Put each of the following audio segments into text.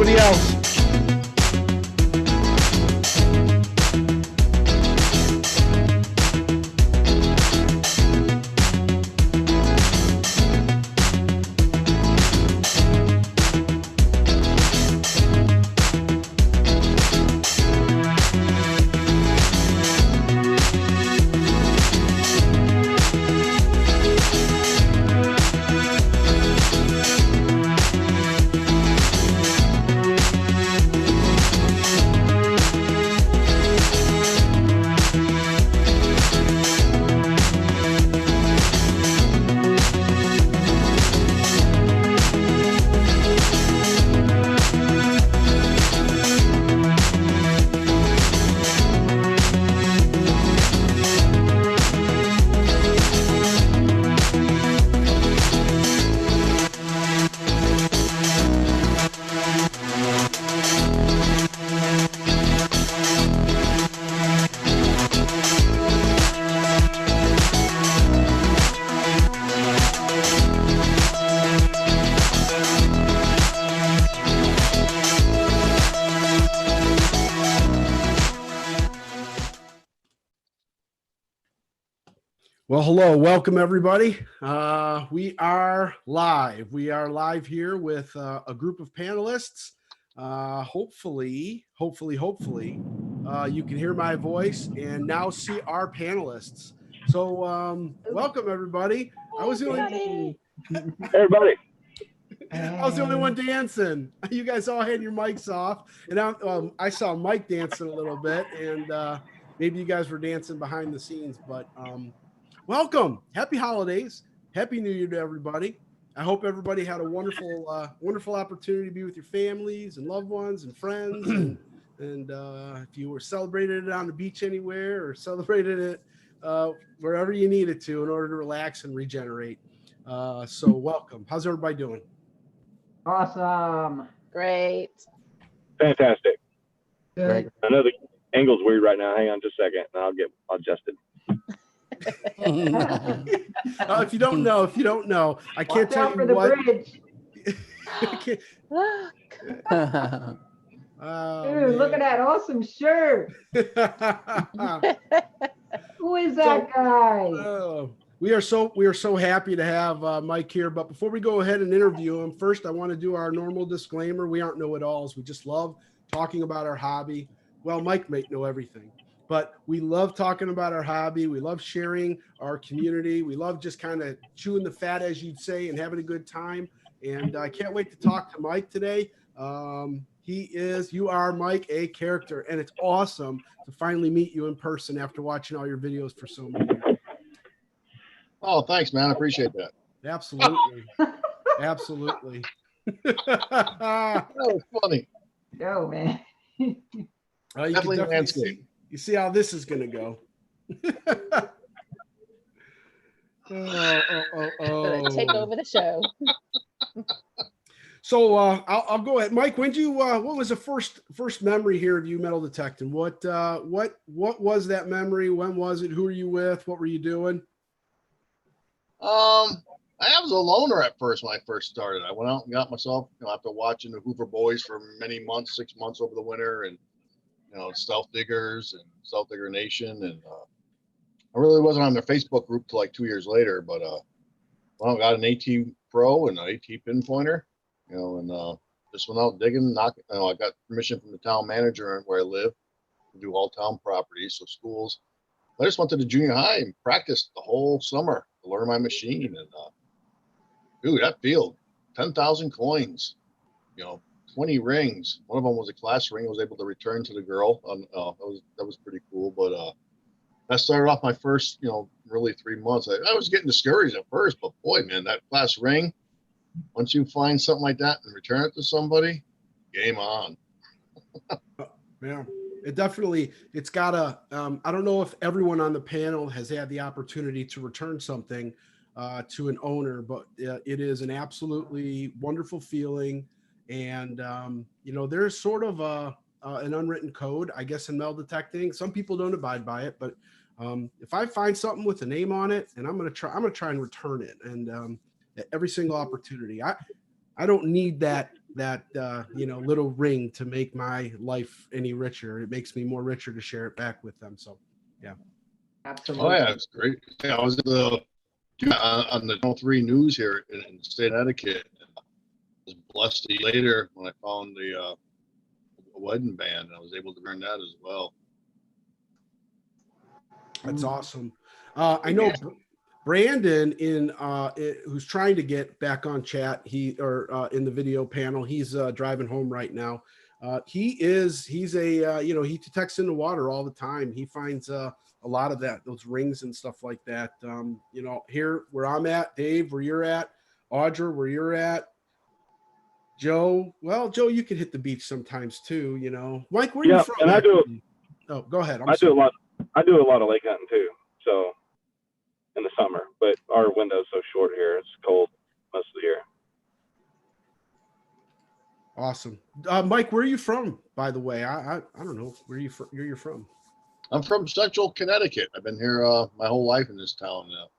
anybody else? Well, hello, welcome everybody. We are live. We are live here with a group of panelists. Hopefully, you can hear my voice and now see our panelists. So, welcome everybody. I was the only everybody. I was the only one dancing. You guys all had your mics off, and I saw Mike dancing a little bit, and maybe you guys were dancing behind the scenes, but welcome. Happy holidays. Happy New Year to everybody. I hope everybody had a wonderful opportunity to be with your families and loved ones and friends. And if you were celebrated it on the beach anywhere or celebrated it wherever you needed to in order to relax and regenerate. So welcome. How's everybody doing? Awesome. Great. Fantastic. Good. I know the angle's weird right now. Hang on just a second and I'll get adjusted. If you don't know, I can't tell you for what. Bridge. Dude, look at that awesome shirt. Who is that guy? We are so happy to have Mike here. But before we go ahead and interview him, first I want to do our normal disclaimer. We aren't know-it-alls. We just love talking about our hobby. Well, Mike might know everything, but we love talking about our hobby. We love sharing our community. We love just kind of chewing the fat, as you'd say, and having a good time. And I can't wait to talk to Mike today. You are, Mike, a character, and it's awesome to finally meet you in person after watching all your videos for so many years. Oh, thanks, man. I appreciate that. Absolutely. Absolutely. That was funny. Go, man. Definitely landscape. You see how this is going to go. Take over the show. So I'll go ahead. Mike, what was the first memory here of you metal detecting? What was that memory? When was it? Who were you with? What were you doing? I was a loner at first when I first started. I went out and got myself, after watching the Hoover Boys for many months, 6 months over the winter, and Stealth Diggers and Stealth Digger Nation, and I really wasn't on their Facebook group till like 2 years later. But I got an AT Pro and an AT pinpointer, and just went out digging. I got permission from the town manager where I live to do all town properties, so schools. I just went to the junior high and practiced the whole summer to learn my machine. And dude, that field, 10,000 coins, 20 rings. One of them was a class ring I was able to return to the girl. That was pretty cool. But that started off my first, really 3 months. I was getting discouraged at first, but boy, man, that class ring, once you find something like that and return it to somebody, game on. Yeah. It's got I don't know if everyone on the panel has had the opportunity to return something to an owner, but it is an absolutely wonderful feeling. And, there's sort of an unwritten code, I guess, in metal detecting. Some people don't abide by it, but if I find something with a name on it, and I'm going to try and return it. And every single opportunity, I don't need that that little ring to make my life any richer. It makes me more richer to share it back with them. So yeah. Absolutely. Oh yeah, it's great. Yeah, I was at the on the Channel 3 news here in the state of Connecticut. I was blessed later when I found the wedding band, and I was able to learn that as well. That's awesome. I know Brandon who's trying to get back on chat. In the video panel. He's driving home right now. He's a he detects in the water all the time. He finds a lot of those rings and stuff like that. Here where I'm at, Dave, where you're at, Audra, where you're at, Joe. Well, Joe, you can hit the beach sometimes too. Mike, where are you from? And I do. Oh, go ahead. I do a lot of lake hunting too. So in the summer, but our window's so short here. It's cold most of the year. Awesome. Mike, where are you from, by the way? I don't know where you're from. I'm from Central Connecticut. I've been here my whole life in this town. It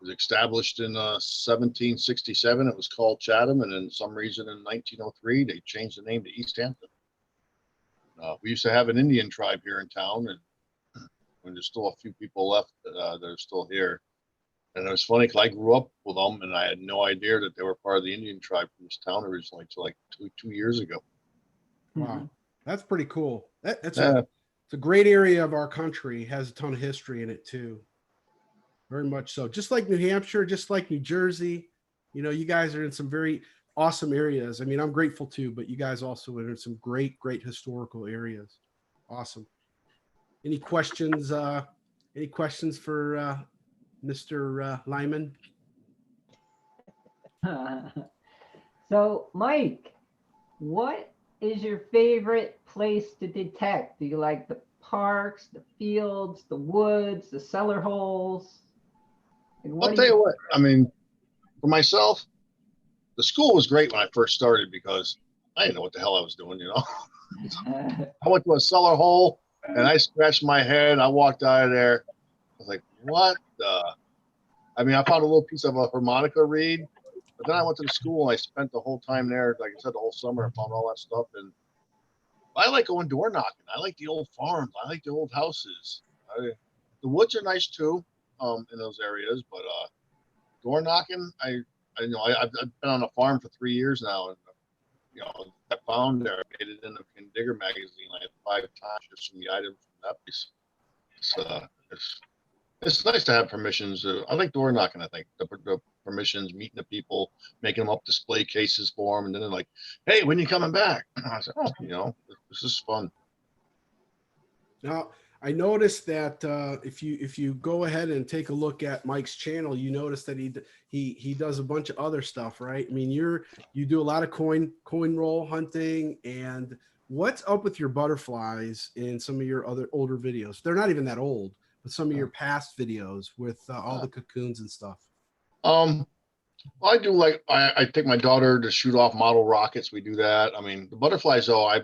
was established in 1767. It was called Chatham, and then some reason in 1903 they changed the name to East Hampton. We used to have an Indian tribe here in town, and when there's still a few people left that are still here. And it was funny because I grew up with them, and I had no idea that they were part of the Indian tribe from this town originally until like two years ago. Wow, that's pretty cool. It's a great area of our country. It has a ton of history in it too. Very much so. Just like New Hampshire, just like New Jersey. You guys are in some very awesome areas. I mean, I'm grateful too, but you guys also are in some great historical areas. Awesome. Any questions? Any questions for Mr. Lyman? So, Mike, what is your favorite place to detect? Do you like the parks, the fields, the woods, the cellar holes? I'll tell you what, I mean, for myself, the school was great when I first started because I didn't know what the hell I was doing, I went to a cellar hole and I scratched my head. I walked out of there. I was like, what the? I mean, I found a little piece of a harmonica reed, but then I went to the school and I spent the whole time there, like I said, the whole summer. I found all that stuff. And I like going door knocking. I like the old farms. I like the old houses. The woods are nice too, in those areas, but door knocking, I've been on a farm for 3 years now, and I found there, I made it in the Digger magazine like 5 times just from the items from that piece. It's nice to have permissions. I like door knocking. I think the permissions, meeting the people, making them up display cases for them, and then they're like, "Hey, when are you coming back?" I said, "Oh, this is fun." Now, I noticed that if you go ahead and take a look at Mike's channel, you notice that he does a bunch of other stuff, right? I mean, you do a lot of coin roll hunting. And what's up with your butterflies in some of your other older videos? They're not even that old, but some of your past videos with all the cocoons and stuff. Well, I do I take my daughter to shoot off model rockets. We do that. I mean, the butterflies though, I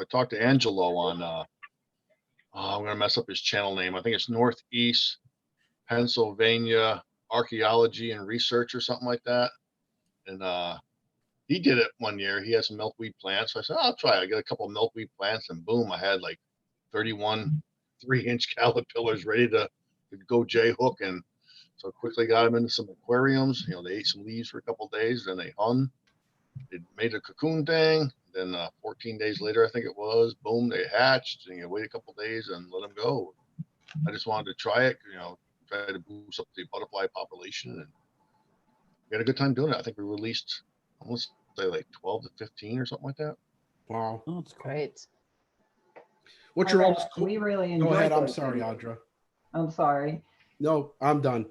talked to Angelo on I'm going to mess up his channel name. I think it's Northeast Pennsylvania Archaeology and Research or something like that. And he did it one year. He had some milkweed plants. So I said, I'll try it. I got a couple of milkweed plants, and boom, I had like 31 3-inch caterpillars ready to go J hook. And so quickly got them into some aquariums. They ate some leaves for a couple of days. Then they hung. They made a cocoon thing. Then 14 days later, I think it was, boom, they hatched, and you wait a couple of days and let them go. I just wanted to try it, try to boost up the butterfly population, and we had a good time doing it. I think we released, I want to say like 12 to 15 or something like that. Wow. Oh, that's great. What's your oldest? We really enjoyed. Go ahead. I'm those sorry, videos. Audra. I'm sorry. No, I'm done.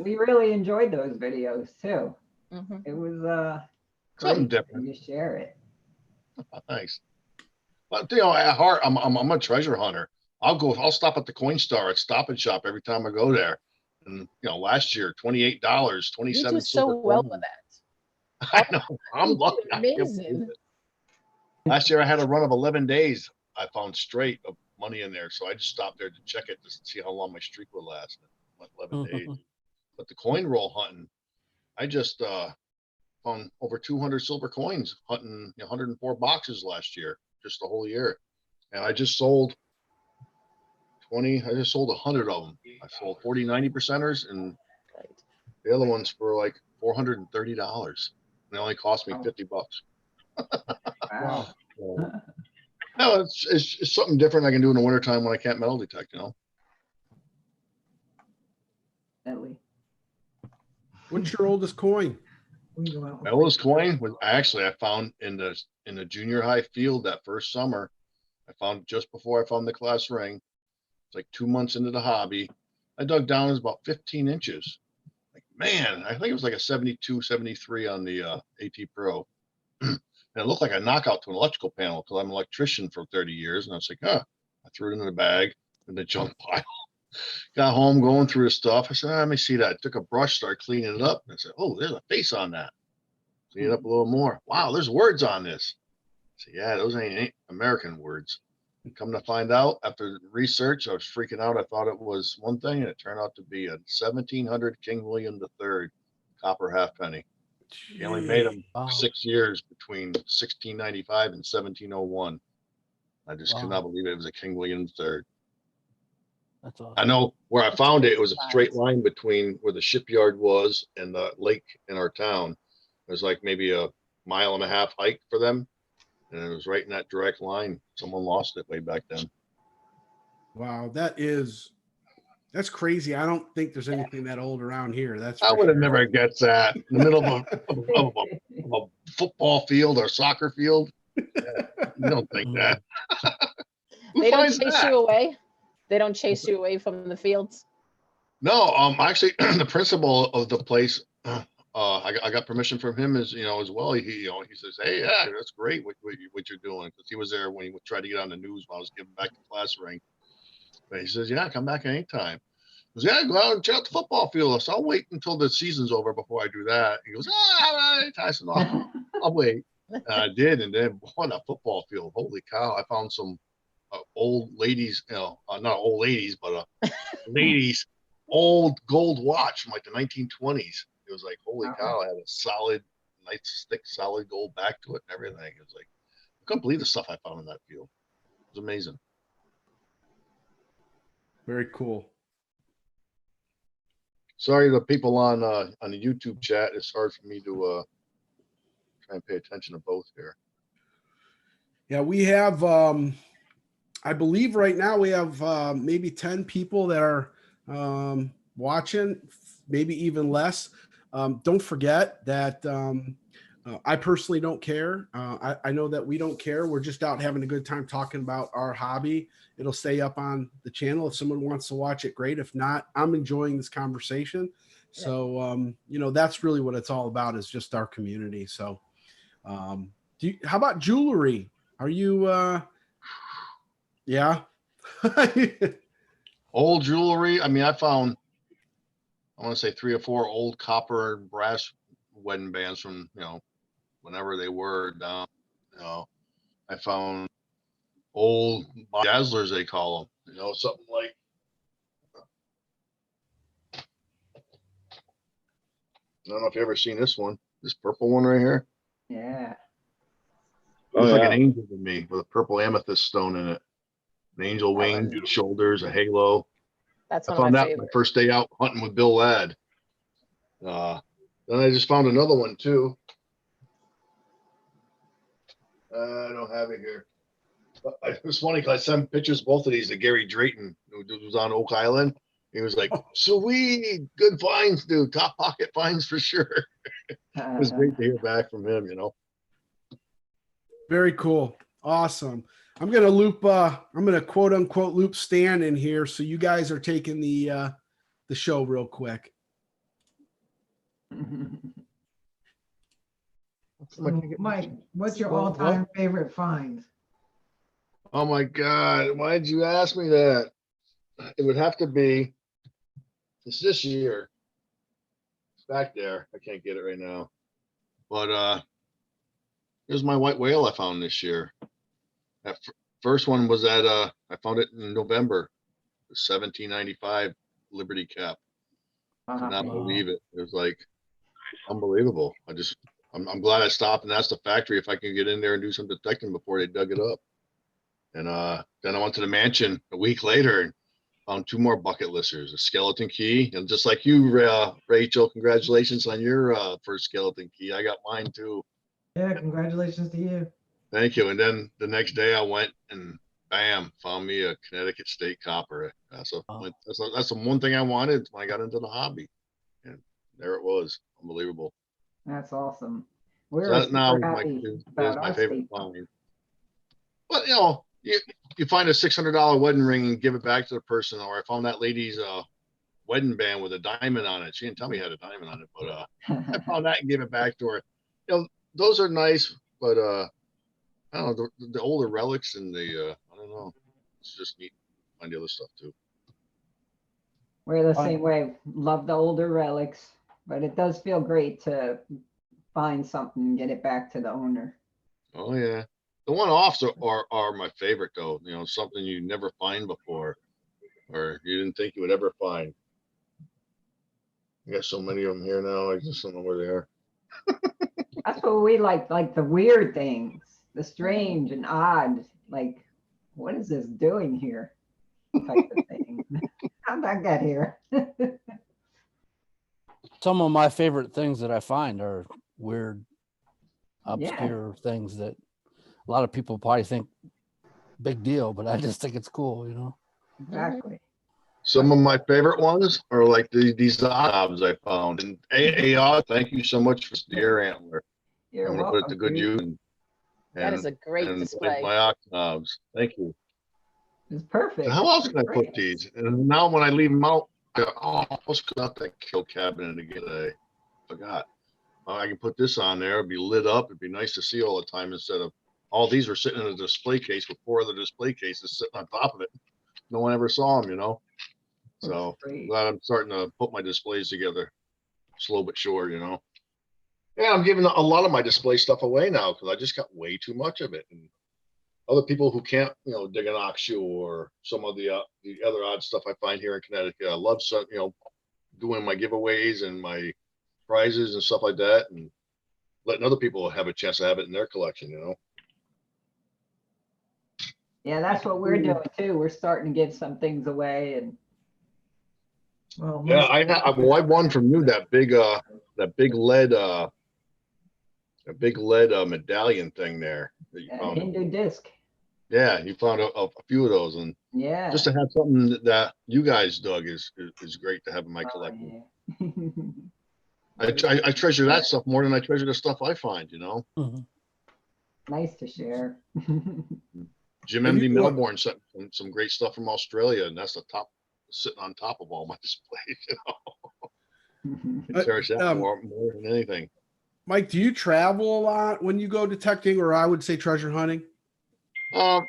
We really enjoyed those videos too. Mm-hmm. It was Something great different. to share it. Thanks. But at heart, I'm a treasure hunter. I'll stop at the coin star at Stop and Shop every time I go there. And last year, $28, 27. You do so well with that. I know. I'm lucky. Amazing. Last year I had a run of 11 days. I found straight of money in there. So I just stopped there to check it to see how long my streak would last. It went 11 days. But the coin roll hunting, I just found over 200 silver coins hunting 104 boxes last year, just the whole year. And I just sold 100 of them. I sold 40 90 percenters, and Right. the other ones for like $430. They only cost me Wow. $50. Wow. So, no, it's something different I can do in the wintertime when I can't metal detect, you know. Definitely. What's your oldest coin? We can go out. My oldest coin was actually I found in the junior high field that first summer. I found just before I found the class ring. It's like 2 months into the hobby. I dug down, it was about 15 inches. Like, man, I think it was like a 72, 73 on the AT Pro. And it looked like a knockout to an electrical panel because I'm an electrician for 30 years. And I was like, I threw it in the bag in the junk pile. Got home going through the stuff. I said, let me see that. I took a brush, started cleaning it up. And I said, oh, there's a face on that. Clean it up a little more. Wow, there's words on this. I said, yeah, those ain't American words. And come to find out, after research, I was freaking out. I thought it was one thing, and it turned out to be a 1700 King William III copper halfpenny. He only made them Wow. 6 years between 1695 and 1701. I just could Wow. not believe it was a King William III. That's awesome. I know where I found it. It was a straight line between where the shipyard was and the lake in our town. It was like maybe a 1.5 mile hike for them. And it was right in that direct line. Someone lost it way back then. Wow, that's crazy. I don't think there's anything that old around here. That's I for would have sure. never guessed that in the middle of a football field or soccer field. Yeah, you don't think that. Who They don't finds chase that? you away. They don't chase you away from the fields. No, actually, the principal of the place, I got permission from him as well. He says, hey, yeah, that's great what you're doing, because he was there when he tried to get on the news when I was giving back the class ring. But he says, yeah, come back anytime. He goes, yeah, go out and check out the football field. So I'll wait until the season's over before I do that. He goes, I said, no, I'll wait. And I did, and then what a football field! Holy cow! I found some old ladies, not old ladies, but ladies' old gold watch from like the 1920s. It was like, holy cow! I had a solid, nice, thick, solid gold back to it and everything. It was like, I couldn't believe the stuff I found in that field. It was amazing. Very cool. Sorry, the people on the YouTube chat. It's hard for me to try and pay attention to both here. Yeah, we have, I believe right now we have maybe 10 people that are watching, maybe even less. Don't forget that I personally don't care. I know that we don't care. We're just out having a good time talking about our hobby. It'll stay up on the channel. If someone wants to watch it, great. If not, I'm enjoying this conversation. So, that's really what it's all about, is just our community. So how about jewelry? Are you, yeah. Old jewelry. I mean, I found, I want to say 3 or 4 old copper and brass wedding bands from, whenever they were down, I found old dazzlers, they call them, something like, I don't know if you ever seen this one, this purple one right here. Yeah. Looks like an angel to me with a purple amethyst stone in it. An angel wing, shoulders, a halo. That's I one of found my that my favorites. first day out hunting with Bill Ladd. Then I just found another one too. I don't have it here. But it was funny because I sent pictures of both of these to Gary Drayton, who was on Oak Island. He was like, sweet, good finds, dude. Top pocket finds for sure. It was great to hear back from him, Very cool. Awesome. I'm going to loop, I'm going to quote unquote loop Stan in here. So you guys are taking the show real quick. Mike, what's your all-time favorite find? Oh my God. Why did you ask me that? It would have to be, it's this year. It's back there. I can't get it right now. But here's my white whale I found this year. That first one was at I found it in November, the 1795 Liberty cap. Could not believe it. It was like unbelievable. I just I'm glad I stopped and asked the factory if I could get in there and do some detecting before they dug it up. And then I went to the mansion a week later and found 2 more bucket listers, a skeleton key, and just like you, Rachel, congratulations on your first skeleton key. I got mine too. Yeah, congratulations to you. Thank you. And then the next day I went and bam, found me a Connecticut State copper. That's the one thing I wanted when I got into the hobby, and there it was. Unbelievable. That's awesome. So We're that now super happy is about my our favorite state farm. find. But you find a $600 wedding ring and give it back to the person, or I found that lady's wedding band with a diamond on it. She didn't tell me it had a diamond on it, but I found that and gave it back to her. Those are nice, but I don't know, the older relics and the I don't know. It's just neat to find the other stuff too. We're the same way. Love the older relics, but it does feel great to find something and get it back to the owner. Oh yeah. The one-offs are my favorite though. Something you never find before, or you didn't think you would ever find. I got so many of them here now. I just don't know where they are. That's what we like the weird things, the strange and odd. Like, what is this doing here? Type of thing. How'd that get here? Some of my favorite things that I find are weird, obscure things that a lot of people probably think big deal, but I just think it's cool, Exactly. Some of my favorite ones are like these knobs I found. And thank you so much for the deer antler. You're I'm gonna put it to good use. That is a great display. My ox knobs. Thank you. It's perfect. So how else can I put these? And now when I leave them out, let's go out that kill cabinet again. I forgot. I can put this on there. It'd be lit up. It'd be nice to see all the time instead of all these were sitting in a display case with 4 other display cases sitting on top of it. No one ever saw them, So glad I'm starting to put my displays together slow but sure, Yeah, I'm giving a lot of my display stuff away now because I just got way too much of it. And other people who can't, dig an ox shoe or some of the other odd stuff I find here in Connecticut. I love, doing my giveaways and my prizes and stuff like that, and letting other people have a chance to have it in their collection, Yeah, that's what we're doing too. We're starting to give some things away, and Well, Yeah, I won from you that big lead medallion thing there that you found. Hindu disc. Yeah, you found a few of those, and Yeah. just to have something that you guys dug is great to have in my collection. Yeah. I treasure that stuff more than I treasure the stuff I find, Mhm. Nice to share. Jim MD Melbourne sent some great stuff from Australia, and that's the top sitting on top of all my displays, I cherish that more than anything. Mike, do you travel a lot when you go detecting, or I would say treasure hunting? I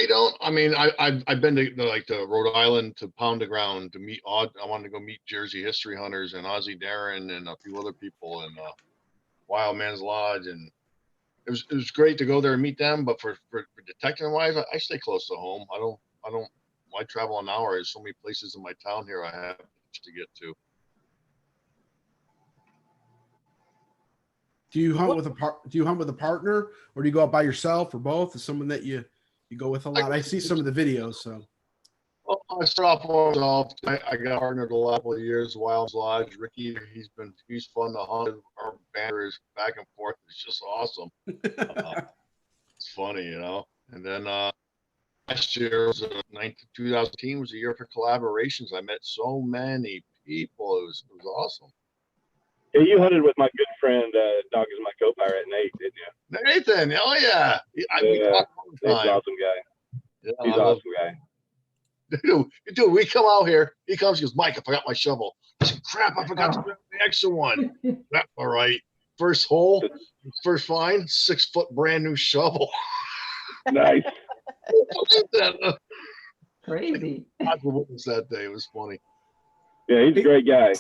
don't. I mean, I've been to Rhode Island to Pound the Ground to meet I wanted to go meet Jersey history hunters and Ozzie Darren and a few other people and Wild Man's Lodge, and it was great to go there and meet them. But for detecting wise, I stay close to home. I don't. Why travel an hour? There's so many places in my town here I have to get to. Do you hunt with a partner, or do you go out by yourself, or both? Is someone that you go with a lot? I see some of the videos. So, well, I start off by myself. I got partnered a lot of years. Wild's Lodge, Ricky. He's fun to hunt. Our banter is back and forth. It's just awesome. It's funny, And then last year was 2018 was a year for collaborations. I met so many people. It was awesome. Yeah, you hunted with my good friend, Dog is my co-pirate, Nate, didn't you? Nathan, oh yeah. We talk all the Nate's time. an awesome guy. Yeah, He's an awesome guy. Dude, we come out here. He comes, he goes, Mike, I forgot my shovel. I said, crap, I forgot to bring the extra one. That's all right. First hole, first find, 6-foot brand new shovel. Nice. Crazy. What was that day? It was funny. Yeah, he's a great guy.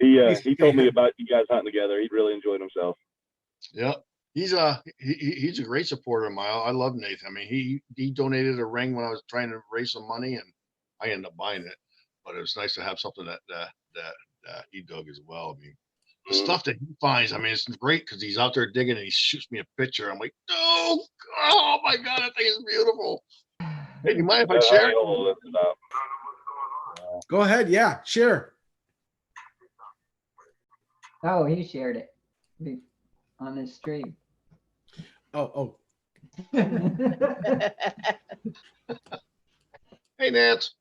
He told me about you guys hunting together. He really enjoyed himself. Yeah, he's a great supporter of mine. I love Nathan. I mean, he donated a ring when I was trying to raise some money, and I ended up buying it. But it was nice to have something that he dug as well. I mean, the stuff that he finds, I mean, it's great because he's out there digging and he shoots me a picture. I'm like, oh my God, that thing is beautiful. Hey, do you mind if I share? I'll lift it up. Go ahead. Yeah, share. Oh, he shared it on his stream. Oh. Hey, Nance.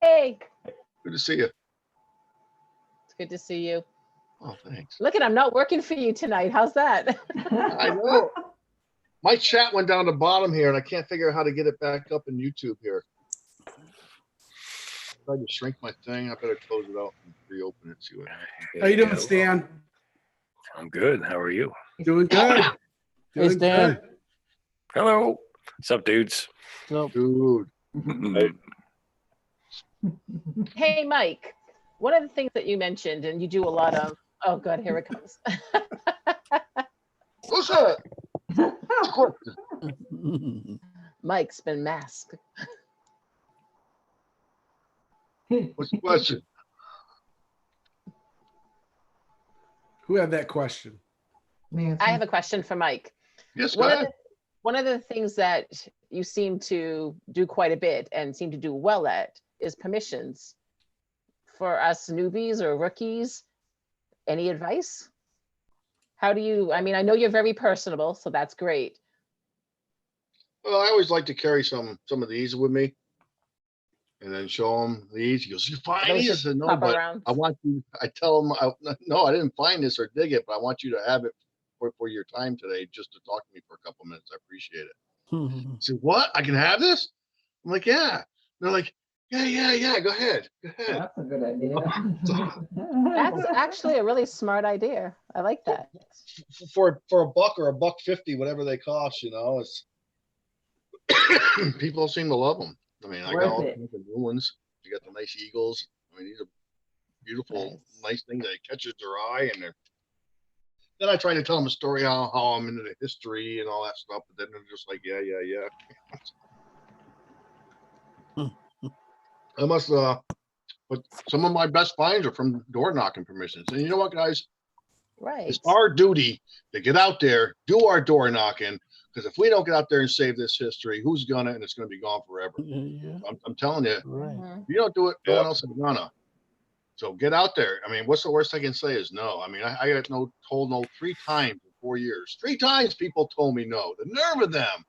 Hey, Good to see you. it's good to see you. Oh, thanks. Look at, I'm not working for you tonight. How's that? I know. My chat went down the bottom here, and I can't figure out how to get it back up in YouTube here. Tried to shrink my thing. I better close it out and reopen it. See what happens. How you doing, Stan? I'm good. How are you? Doing good. Hey, Stan. good. Hello. What's up, dudes? So, Dude. Hey, Mike, one of the things that you mentioned, and you do a lot of, oh God, here it comes. What's that? Mike's been masked. What's the question? Who had that question? Nancy. I have a question for Mike. Yes, go ahead. One of the things that you seem to do quite a bit and seem to do well at is permissions. For us newbies or rookies, any advice? How do you, I mean, I know you're very personable, so that's great. Well, I always like to carry some of these with me, and then show them these. He goes, "You find Those these?" I just said, "No, pop but around. I want you." I tell them, "No, I didn't find this or dig it, but I want you to have it for your time today, just to talk to me for a couple minutes. I appreciate it." I said, "What? I can have this?" I'm like, "Yeah." And they're like, "Yeah. Go ahead. That's a good idea. That's actually a really smart idea. I like that. For $1 or $1.50, whatever they cost, it's people seem to love them. I mean, I got all kinds of new ones. You got the nice eagles. I mean, these are beautiful, nice things that catches their eye, and then I try to tell them a story how I'm into the history and all that stuff, but then they're just like, yeah. I must but some of my best finds are from door knocking permissions. And you know what, guys? Right. It's our duty to get out there, do our door knocking, because if we don't get out there and save this history, who's gonna? And it's gonna be gone forever. yeah, I'm telling you, right. if you don't do it, no one else is gonna. So get out there. I mean, what's the worst I can say is no. I mean, I got told no 3 times in 4 years. 3 times people told me no. The nerve of them.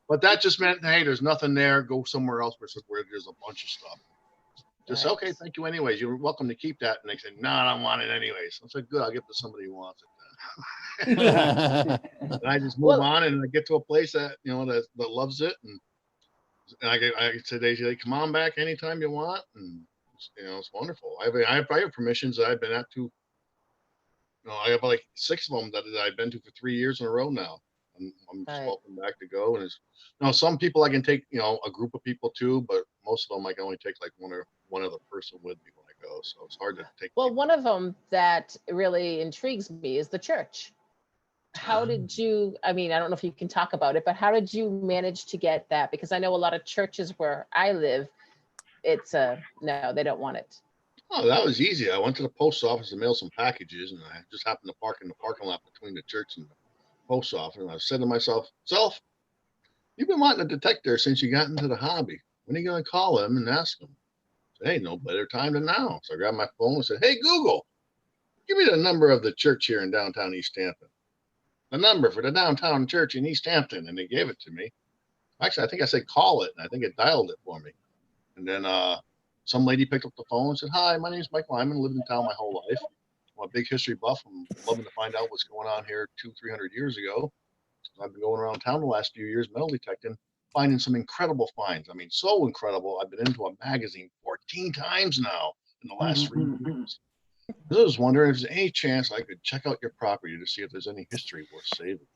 But that just meant, hey, there's nothing there. Go somewhere else where there's a bunch of stuff. Just say, okay, thank you anyways. You're welcome to keep that. And they said, no, I don't want it anyways. I said, good, I'll give it to somebody who wants it then. And I just move on, and I get to a place that, that loves it. And I said, they come on back anytime you want. And, it's wonderful. I have permissions that I've been at to, I have like 6 of them that I've been to for 3 years in a row now. I'm just welcome back to go. And it's, some people I can take, a group of people too, but most of them I can only take like one other person with me when I go. So it's hard to take. Well, one of them that really intrigues me is the church. How did you, I mean, I don't know if you can talk about it, but how did you manage to get that? Because I know a lot of churches where I live, it's no, they don't want it. Oh, that was easy. I went to the post office to mail some packages, and I just happened to park in the parking lot between the church and the post office. And I said to myself, "Self, you've been wanting a detector since you got into the hobby. When are you going to call him and ask him?" I said, "Hey, no better time than now." So I grabbed my phone and said, "Hey, Google, give me the number of the church here in downtown East Hampton. The number for the downtown church in East Hampton." And they gave it to me. Actually, I think I said call it, and I think it dialed it for me. And then some lady picked up the phone and said, "Hi, my name is Mike Lyman. Lived in town my whole life. I'm a big history buff. I'm loving to find out what's going on here 200-300 years ago. I've been going around town the last few years, metal detecting, finding some incredible finds. I mean, so incredible. I've been into a magazine 14 times now in the last 3 years. I was wondering if there's any chance I could check out your property to see if there's any history worth saving."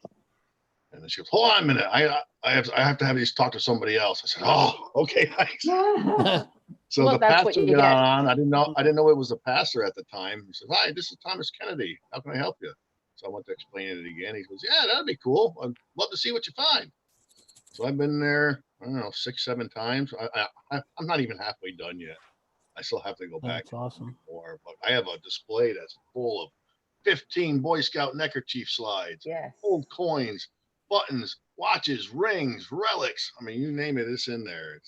And then she goes, "Hold on a minute. I have to have these talk to somebody else." I said, "Oh, okay, thanks." So Well, the that's what pastor you got get. on. I didn't know it was a pastor at the time. He said, "Hi, this is Thomas Kennedy. How can I help you?" So I went to explain it again. He goes, "Yeah, that'd be cool. I'd love to see what you find." So I've been there, I don't know, 6-7 times. I'm not even halfway done yet. I still have to go back. That's awesome. More, but I have a display that's full of 15 Boy Scout neckerchief slides, Yes. old coins, buttons, watches, rings, relics. I mean, you name it, it's in there.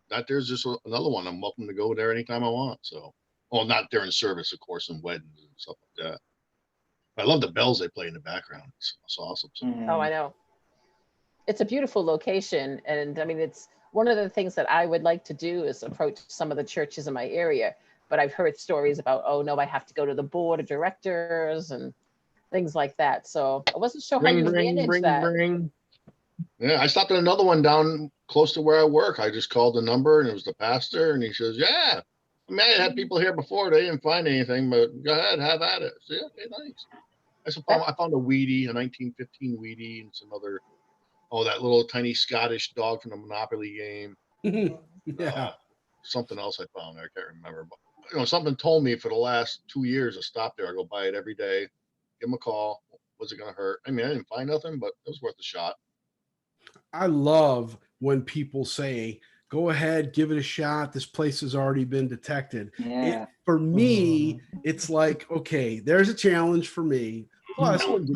That there's just another one. I'm welcome to go there anytime I want. So, well, not during service, of course, and weddings and stuff like that. But I love the bells they play in the background. It's awesome. So, Oh, I know. It's a beautiful location. And I mean, it's one of the things that I would like to do is approach some of the churches in my area. But I've heard stories about, oh, no, I have to go to the board of directors and things like that. So I wasn't sure how you manage that. Yeah, I stopped at another one down close to where I work. I just called the number and it was the pastor, and he says, "Yeah, I mean, I had people here before. They didn't find anything, but go ahead, have at it." I said, "Okay, nice." I found a Wheatie, a 1915 Wheatie, and some other, that little tiny Scottish dog from the Monopoly game. Yeah. Something else I found there. I can't remember, but something told me for the last 2 years to stop there. I go buy it every day, give them a call. Was it going to hurt? I mean, I didn't find nothing, but it was worth a shot. I love when people say, go ahead, give it a shot. This place has already been detected. Yeah. For me, it's like, okay, there's a challenge for me. Plus, with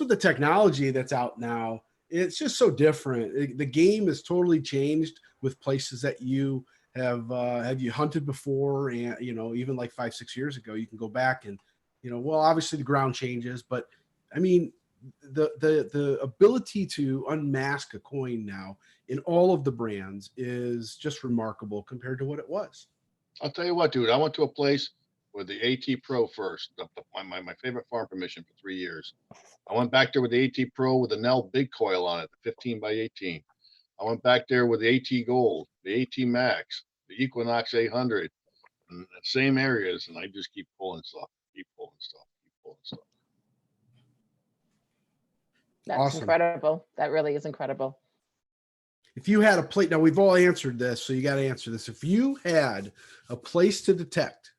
the technology that's out now, it's just so different. The game has totally changed with places that you have you hunted before, and even like 5-6 years ago, you can go back and well, obviously the ground changes, but I mean, the ability to unmask a coin now in all of the brands is just remarkable compared to what it was. I'll tell you what, dude. I went to a place with the AT Pro first, my favorite farm permission for 3 years. I went back there with the AT Pro with the Nell big coil on it, the 15 by 18. I went back there with the AT Gold, the AT Max, the Equinox 800, and the same areas, and I just keep pulling stuff, keep pulling stuff. That's Awesome. incredible. That really is incredible. If you had a place, now we've all answered this, so you got to answer this. If you had a place to detect,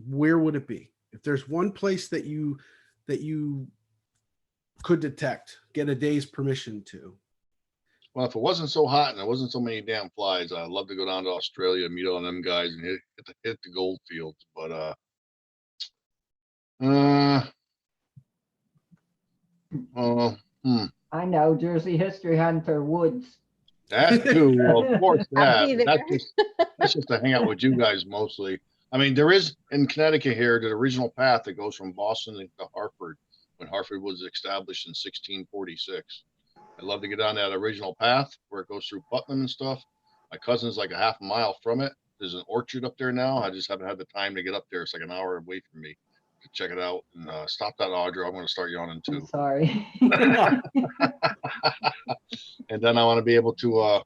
where would it be? If there's one place that you could detect, get a day's permission to. Well, if it wasn't so hot and there wasn't so many damn flies, I'd love to go down to Australia, meet all them guys, and hit the gold fields. But I know, Jersey History Hunter Woods. That too, well, of course, I'll be there. that's just to hang out with you guys mostly. I mean, there is in Connecticut here the original path that goes from Boston to Hartford when Hartford was established in 1646. I'd love to get on that original path where it goes through Putnam and stuff. My cousin's like a half a mile from it. There's an orchard up there now. I just haven't had the time to get up there. It's like an hour away from me to check it out. And stop that, Audra. I'm going to start yawning too. I'm sorry. And then I want to be able to,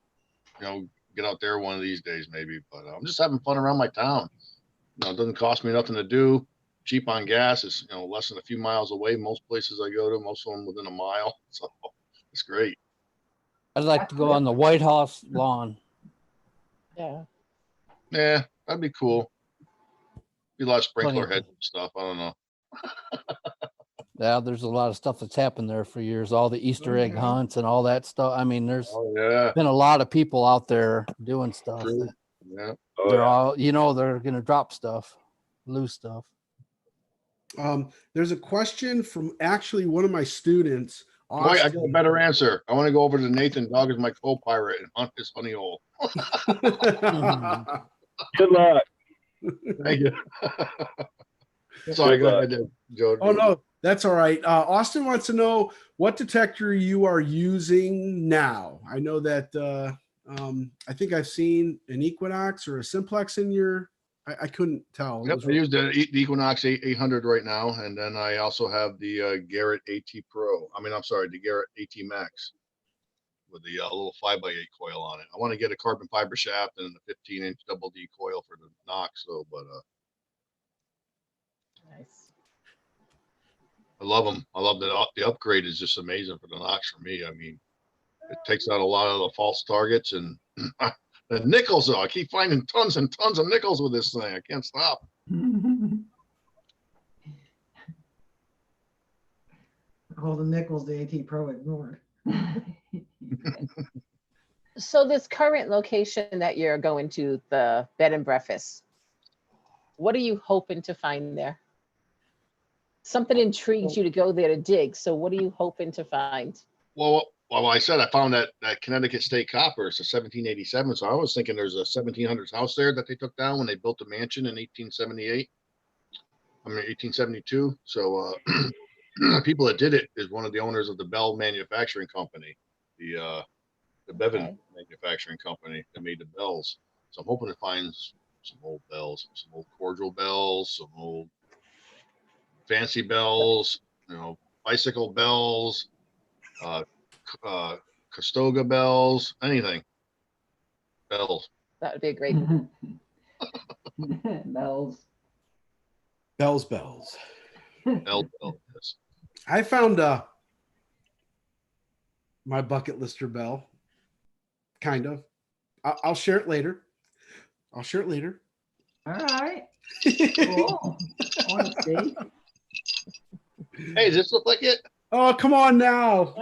get out there one of these days maybe. But I'm just having fun around my town. It doesn't cost me nothing to do. Cheap on gas. It's less than a few miles away. Most places I go to, most of them within a mile. So it's great. I'd like to go on the White House lawn. Yeah. Yeah, that'd be cool. Be a lot of sprinkler heads and stuff. I don't know. Yeah, there's a lot of stuff that's happened there for years. All the Easter egg hunts and all that stuff. I mean, there's been a lot of people out there doing stuff. True. Yeah. They're all, they're going to drop stuff, lose stuff. There's a question from actually one of my students. Boy, I got a better answer. I want to go over to Nathan Dog as my co-pirate and hunt his honey hole. Good luck. Thank you. Sorry, go ahead, Joe. Oh, no, that's all right. Austin wants to know what detector you are using now. I know that I think I've seen an Equinox or a Simplex in your. I couldn't tell. Yep, I use the Equinox 800 right now, and then I also have the Garrett AT Pro. The Garrett AT Max with the little 5x8 coil on it. I want to get a carbon fiber shaft and a 15-inch double D coil for the Knox, though. But Nice. I love them. I love that the upgrade is just amazing for the Knox for me. I mean, it takes out a lot of the false targets and. The nickels, though, I keep finding tons and tons of nickels with this thing. I can't stop. All the nickels the AT Pro ignored. So this current location that you're going to, the bed and breakfast, what are you hoping to find there? Something intrigued you to go there to dig. So what are you hoping to find? Well, I said I found that Connecticut State Copper. It's a 1787. So I was thinking there's a 1700s house there that they took down when they built the mansion in 1878. I mean 1872. So the people that did it is one of the owners of the Bell Manufacturing Company, the Bevan Manufacturing Company that made the bells. So I'm hoping to find some old bells, some old cordial bells, some old fancy bells, you know, bicycle bells, Costoga bells, anything. Bells. That would be a great. Bells. Bells. Bells. Yes. I found my bucket lister bell. Kind of. I'll share it later. All right. Cool. I want to see. Hey, does this look like it? Oh, come on now.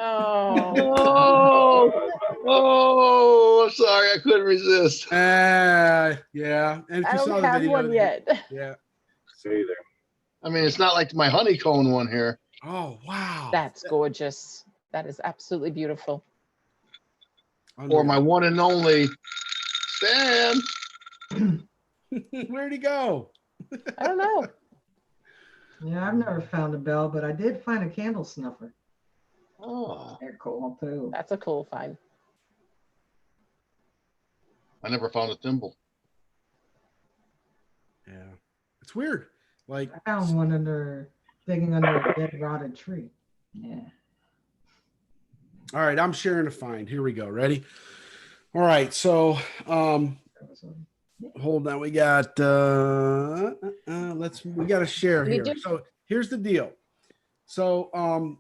Oh, sorry, I couldn't resist. Yeah. And if I you saw don't the have video, one yet. Yeah. See there. I mean, it's not like my honeycomb one here. Oh, wow. That's gorgeous. That is absolutely beautiful. Or my one and only Stan. Where'd he go? I don't know. Yeah, I've never found a bell, but I did find a candle snuffer. Oh, They're cool too. That's a cool find. I never found a thimble. Yeah. It's weird. Like, I found one digging under a dead rotted tree. Yeah. all right, I'm sharing a find. Here we go. Ready? All right. So, hold on. We got we got to share We here. do. So here's the deal. So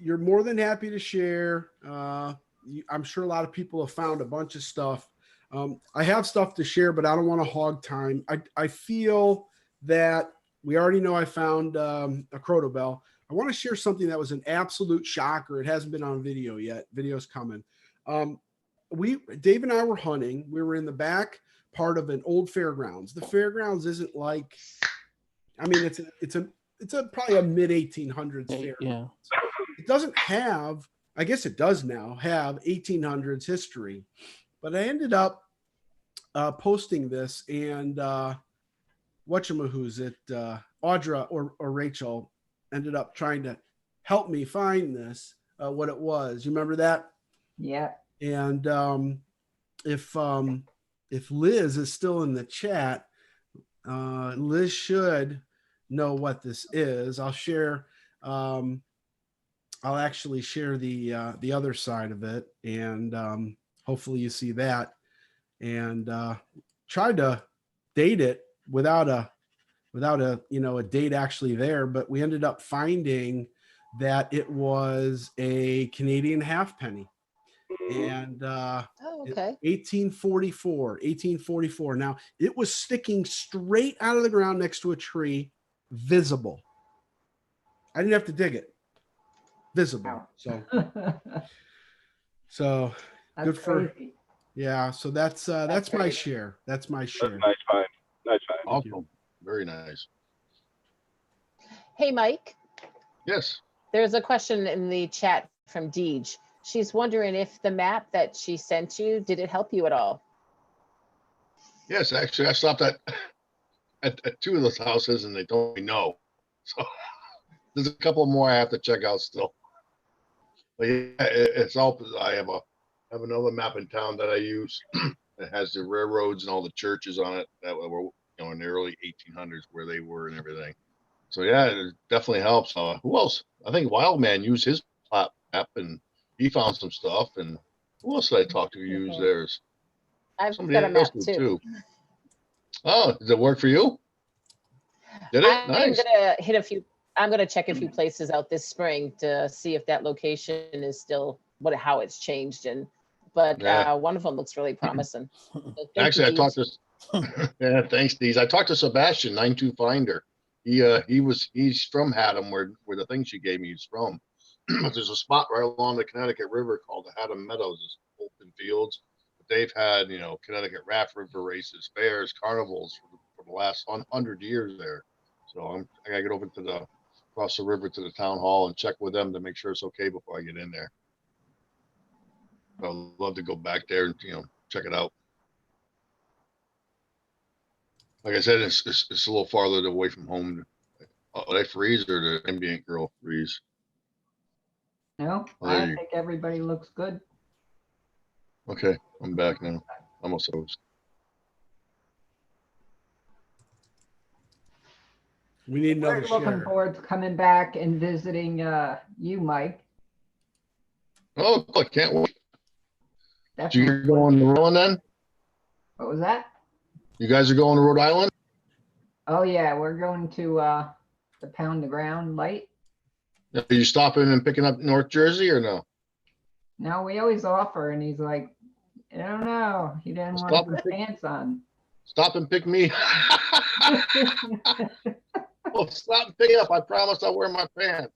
you're more than happy to share. I'm sure a lot of people have found a bunch of stuff. I have stuff to share, but I don't want to hog time. I feel that we already know I found a Croto Bell. I want to share something that was an absolute shocker. It hasn't been on video yet. Video's coming. Dave and I were hunting. We were in the back part of an old fairgrounds. The fairgrounds isn't like, I mean, it's a probably a mid 1800s fair. Yeah. It doesn't have, I guess it does now have 1800s history, but I ended up posting this, and whatchamahoo's it, Audra or Rachel ended up trying to help me find this, what it was. You remember that? Yeah. And if Liz is still in the chat, Liz should know what this is. I'll share. I'll actually share the other side of it, and hopefully you see that. And tried to date it without a a date actually there, but we ended up finding that it was a Canadian halfpenny. And okay. 1844. Now it was sticking straight out of the ground next to a tree, visible. I didn't have to dig it. Visible. So That's good for crazy. yeah. So that's my share. That's my share. That's a nice find. Nice find. Awesome. Very nice. Hey, Mike, Yes. there's a question in the chat from Deej. She's wondering if the map that she sent you, did it help you at all? Yes, actually, I stopped at two of those houses and they told me no. So there's a couple more I have to check out still. But yeah, it's all. I have another map in town that I use. It has the railroads and all the churches on it that were in the early 1800s where they were and everything. So yeah, it definitely helps. Who else? I think Wildman used his map and he found some stuff. And who else did I talk to who used theirs? I've Somebody got a map else did too. Oh, did it work for you? Did it? I'm Nice. gonna hit a few. I'm gonna check a few places out this spring to see if that location is still how it's changed. But Yeah. one of them looks really promising. So thank you, Actually, I talked Deej. to yeah, thanks, Deez. I talked to Sebastian, 92 Finder. He's from Haddam, where the thing she gave me is from. But there's a spot right along the Connecticut River called the Haddam Meadows. open fields. But they've had, you know, Connecticut Raft River races, fairs, carnivals for the last 100 years there. So I gotta get over to across the river to the town hall and check with them to make sure it's okay before I get in there. I'd love to go back there and, you know, check it out. Like I said, it's a little farther away from home. Oh, they freeze or the ambient girl freeze? No, Oh, there I you- think everybody looks good. Okay, I'm back now. Almost over. We need We're another looking share. forward to coming back and visiting you, Mike. Oh, I can't wait. Definitely. You're going to Rhode Island then? What was that? You guys are going to Rhode Island? Oh yeah, we're going to the Pound the Ground light. Are you stopping and picking up North Jersey or no? No, we always offer, and he's like, I don't know. He didn't want Stop to and put pick- pants on. Stop and pick me. Well, stop and pick up. I promise I'll wear my pants.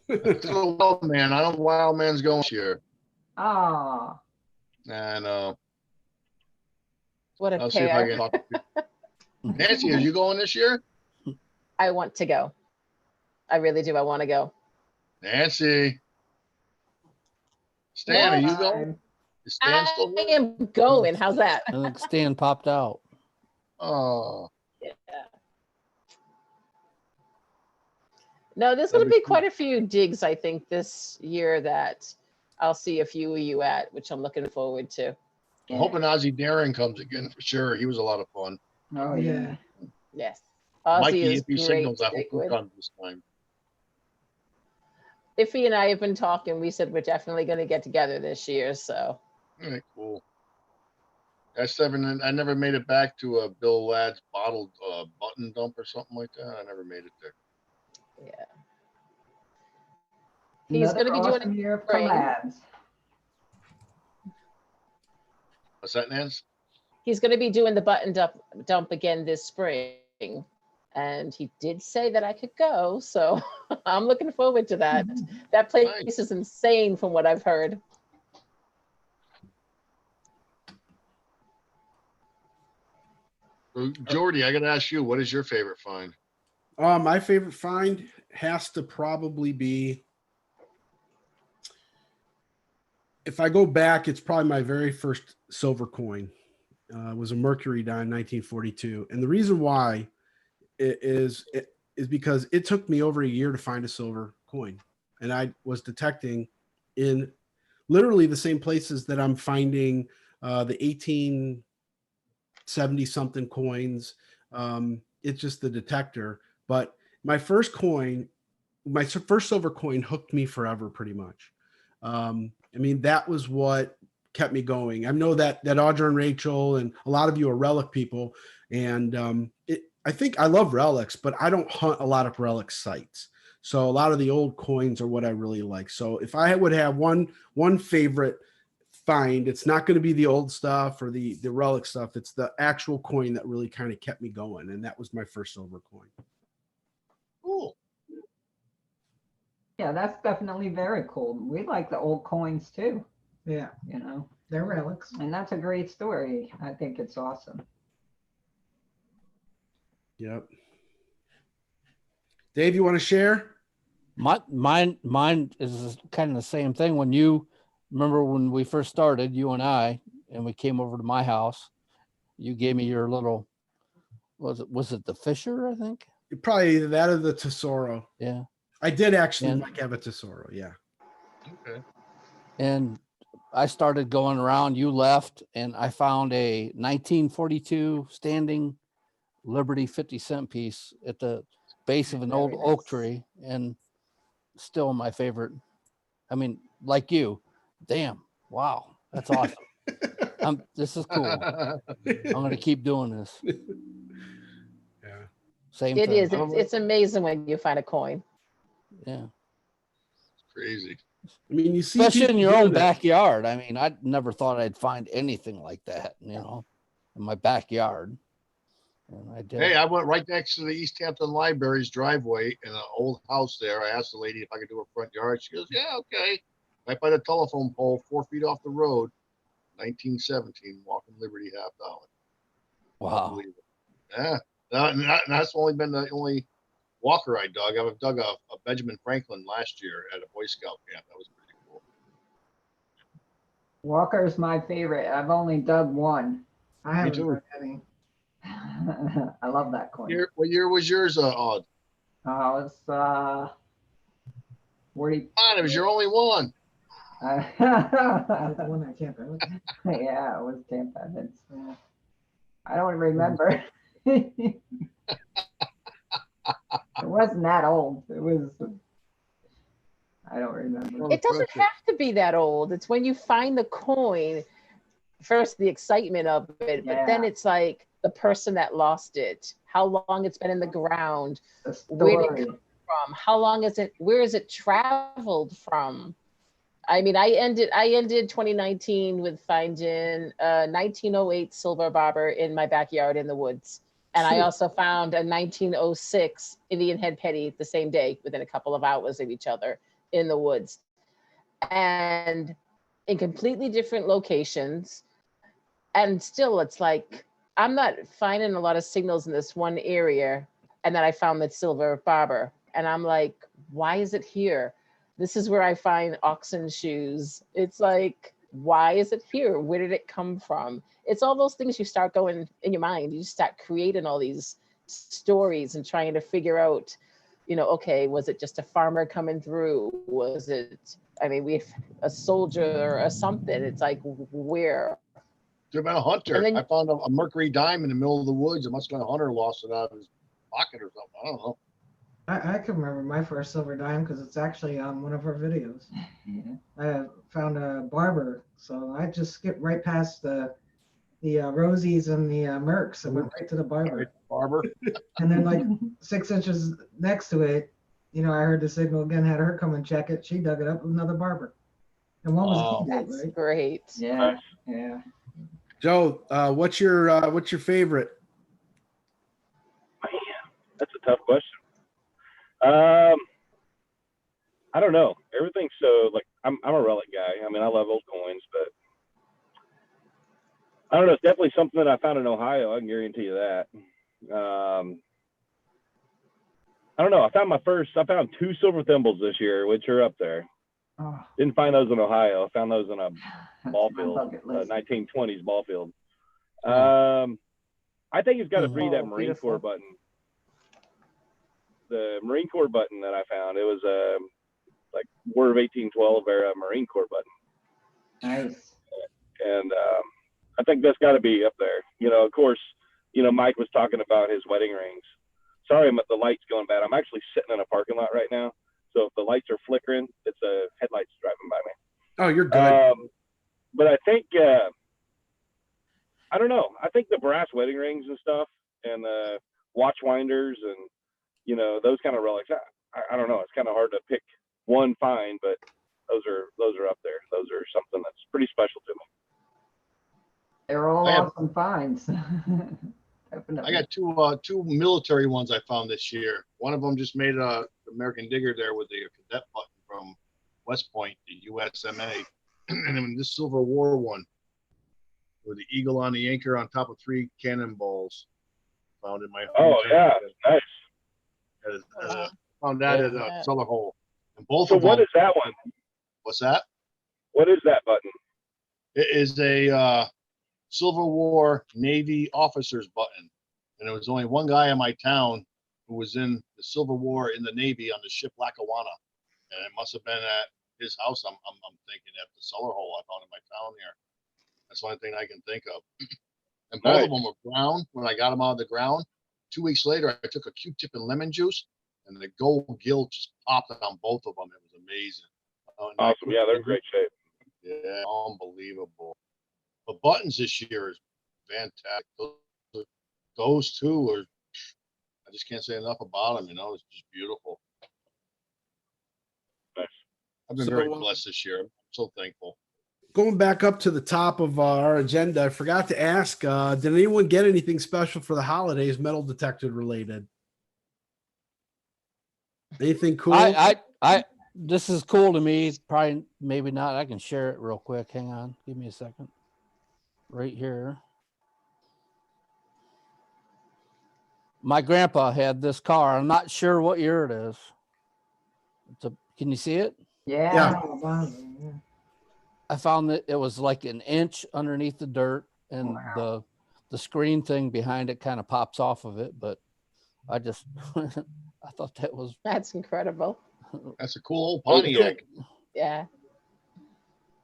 It's a wild man. I know wild man's going this year. Oh, And What a I'll see if I pair. can talk to people. Nancy, are you going this year? I want to go. I really do. I want to go. Nancy. Stan, are you going? time. Is Stan still I here? am going. How's that? I think Stan popped out. Oh, Yeah. No, there's going to be quite a few digs, I think, this year that I'll see a few of you at, which I'm looking forward to. I'm hoping Ozzy Daring comes again for sure. He was a lot of fun. Oh yeah. Yes. Ozzy Mikey, is if he great signals, to I hope dig he with. comes this time. Iffy and I have been talking. We said we're definitely going to get together this year. So All right, cool. I never made it back to Bill Ladd's bottled button dump or something like that. I never made it there. yeah. He's Another going to be doing awesome year of spring. collabs. What's that, Nance? He's going to be doing the button dump again this spring. And he did say that I could go. So I'm looking forward to that. That place Nice. is insane from what I've heard. So, Jordy, I got to ask you, what is your favorite find? My favorite find has to probably be, if I go back, it's probably my very first silver coin. It was a Mercury die in 1942. And the reason why is because it took me over a year to find a silver coin. And I was detecting in literally the same places that I'm finding the 1870 something coins. It's just the detector. But my first silver coin hooked me forever, pretty much. I mean, that was what kept me going. I know that Audra and Rachel and a lot of you are Relic people, and I think I love relics, but I don't hunt a lot of relic sites. So a lot of the old coins are what I really like. So if I would have one favorite find, it's not going to be the old stuff or the relic stuff. It's the actual coin that really kind of kept me going, and that was my first silver coin. Cool. Yeah, that's definitely very cool. We like the old coins too, Yeah, you know, they're relics. and that's a great story. I think it's awesome. Yep. Dave, you want to share? Mine is kind of the same thing. When you remember when we first started, you and I, and we came over to my house, you gave me your little, was it the Fisher, I think? Probably that or the Tesoro. Yeah. I did actually And- like have a Tesoro. Yeah. Okay. And I started going around, you left, and I found a 1942 standing Liberty 50-cent piece at the base of an old Very oak nice. tree, and still my favorite. I mean, like you, damn, wow, that's awesome. This is cool. I'm gonna keep doing this. Yeah. Same It thing. is. It's amazing when you find a coin. Yeah. Crazy. I mean, you see, Especially in people your own doing it. backyard. I mean, I never thought I'd find anything like that, in my backyard. And I did. Hey, I went right next to the East Hampton Library's driveway in an old house there. I asked the lady if I could do her front yard. She goes, yeah, okay. right by the telephone pole, 4 feet off the road, 1917, walking Liberty half dollar. Wow. Unbelievable. Yeah. That's only been the only walker I dug. I've dug a Benjamin Franklin last year at a Boy Scout camp. That was pretty cool. Walker's my favorite. I've only dug one. I haven't too. done any. I love that coin. What year was yours, Odd? It's 40. Come on, it was your only one. That's the one I can't remember. Yeah, it was Tampa. I don't remember. It wasn't that old. It was. I don't remember. It doesn't have to be that old. It's when you find the coin, first the excitement of it, but then it's like the person that lost it, how long it's been in the ground, where did it come from, how long is it, where is it traveled from? I mean, I ended 2019 with finding a 1908 silver barber in my backyard in the woods. And I also found a 1906 Indian head penny the same day, within a couple of hours of each other in the woods. And in completely different locations. And still, it's like, I'm not finding a lot of signals in this one area. And then I found the silver barber. And I'm like, why is it here? This is where I find oxen shoes. It's like, why is it here? Where did it come from? It's all those things you start going in your mind. You start creating all these stories and trying to figure out, you know, okay, was it just a farmer coming through? Was it, I mean, we have a soldier or something. It's like, where? Could have been a hunter. And then- I found a mercury dime in the middle of the woods. It must have been a hunter lost it out of his pocket or something. I don't know. I can remember my first silver dime because it's actually on one of our videos. I found a barber, so I just skipped right past the Rosies and the Mercs and went right to the barber. Barber. And then like 6 inches next to it, you know, I heard the signal again, had her come and check it. She dug it up with another barber. And one was Oh. he did, That's right? great. Yeah, yeah. Joe, what's your favorite? Man, that's a tough question. I don't know. Everything's so like I'm a relic guy. I mean, I love old coins, but I don't know. It's definitely something that I found in Ohio. I can guarantee you that. I don't know. I found 2 silver thimbles this year, which are up there. Oh, Didn't find those in Ohio. I found those in a that's ball my field, bucket list. 1920s ball field. I think it's got to be that Oh, Marine beautiful. Corps button. The Marine Corps button that I found. It was like War of 1812 era Marine Corps button. Nice. And I think that's got to be up there. You know, of course, you know, Mike was talking about his wedding rings. Sorry, the light's going bad. I'm actually sitting in a parking lot right now. So if the lights are flickering, it's a headlights driving by me. Oh, you're good. But I think, I don't know. I think the brass wedding rings and stuff and the watch winders and, you know, those kind of relics. I don't know. It's kind of hard to pick one find, but those are up there. Those are something that's pretty special to me. They're all I have- awesome finds. I got two military ones I found this year. One of them just made a American Digger there with the cadet button from West Point, the USMA, and then this Civil War one with the eagle on the anchor on top of 3 cannonballs. Found in my Oh yeah, nice. Found that at Yeah. Cellar Hole. And both So of them. what is that one? What's that? What is that button? It is a Civil War Navy officer's button. And there was only one guy in my town who was in the Civil War in the Navy on the ship Lackawanna. And it must have been at his house, I'm thinking, at the cellar hole I found in my town here. That's the only thing I can think of. And both of them were brown when I got them out of the ground. 2 weeks later, I took a Q-tip and lemon juice, and the gold gilt just popped on both of them. It was amazing. Awesome. Yeah, they're in great shape. Yeah, unbelievable. The buttons this year is fantastic. Those two are, I just can't say enough about them. You know, it's just beautiful. Nice. I've been So, very blessed this year. I'm so thankful. Going back up to the top of our agenda, I forgot to ask, did anyone get anything special for the holidays, metal detector related? Anything cool? I this is cool to me. Probably, maybe not. I can share it real quick. Hang on. Give me a second. Right here. My grandpa had this car. I'm not sure what year it is. Can you see it? Yeah. I found that it was like an inch underneath the dirt, and Wow. the screen thing behind it kind of pops off of it. But I just I thought that was That's incredible. That's a cool old Pontiac. Yeah,